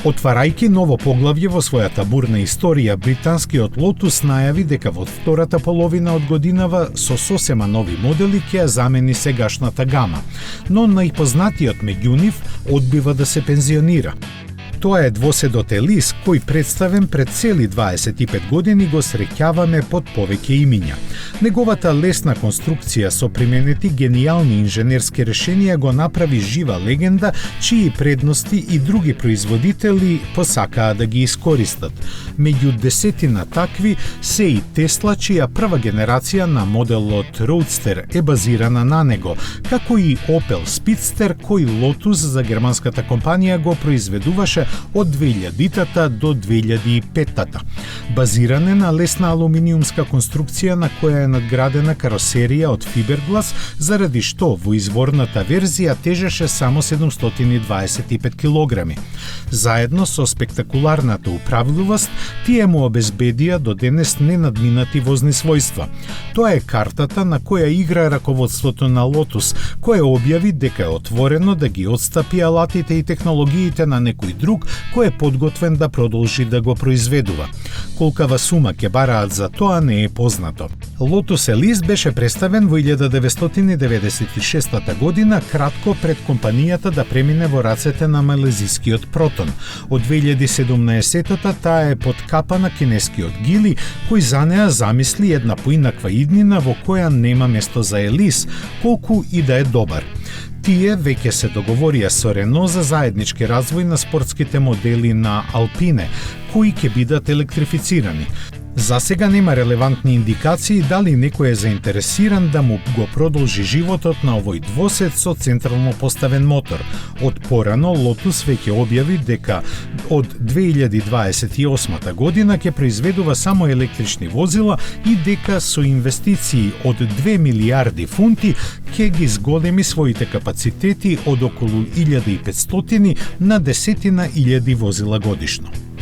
Отварајќи ново поглавје во својата бурна историја, британскиот Lotus најави дека во втората половина од годинава со сосема нови модели ќе ја замени сегашната гама, но најпознатиот меѓу нив одбива да се пензионира. Тоа е двоседот Елис, кој представен пред цели 25 години го среќаваме под повеќе имиња. Неговата лесна конструкција со применети гениални инженерски решенија го направи жива легенда, чии предности и други производители посакаа да ги искористат. Меѓу десетина такви се и Тесла, чија прва генерација на моделот Roadster е базирана на него, како и Opel Speedster, кој Lotus за германската компанија го произведуваше од 2000-та до 2005-та. Базиран е на лесна алуминиумска конструкција на која е надградена каросерија од фиберглас, заради што во изворната верзија тежеше само 725 килограми. Заедно со спектакуларната управливост, тие му обезбедија до денес ненадминати возни својства. Тоа е картата на која игра раководството на Lotus, кој објави дека е отворено да ги отстапи алатите и технологиите на некој друг кој е подготвен да продолжи да го произведува. Колкава сума ќе бараат за тоа не е познато. Lotus Elise беше представен во 1996 година, кратко пред компанијата да премине во рацете на малезискиот Proton. Од 2017-та таа е под капа на кинескиот Geely, кој за неа замисли една поинаква иднина во која нема место за Elise, колку и да е добар. Тие веќе се договорија со Рено за заеднички развој на спортските модели на Alpine, кои ќе бидат електрифицирани. За сега нема релевантни индикации дали некој е заинтересиран да му го продолжи животот на овој двосед со централно поставен мотор. Од порано Lotus веќе објави дека од 2028 година ќе произведува само електрични возила и дека со инвестиции од 2 милиарди фунти ќе ги зголеми своите капацитети од околу 1500 на 10.000 возила годишно.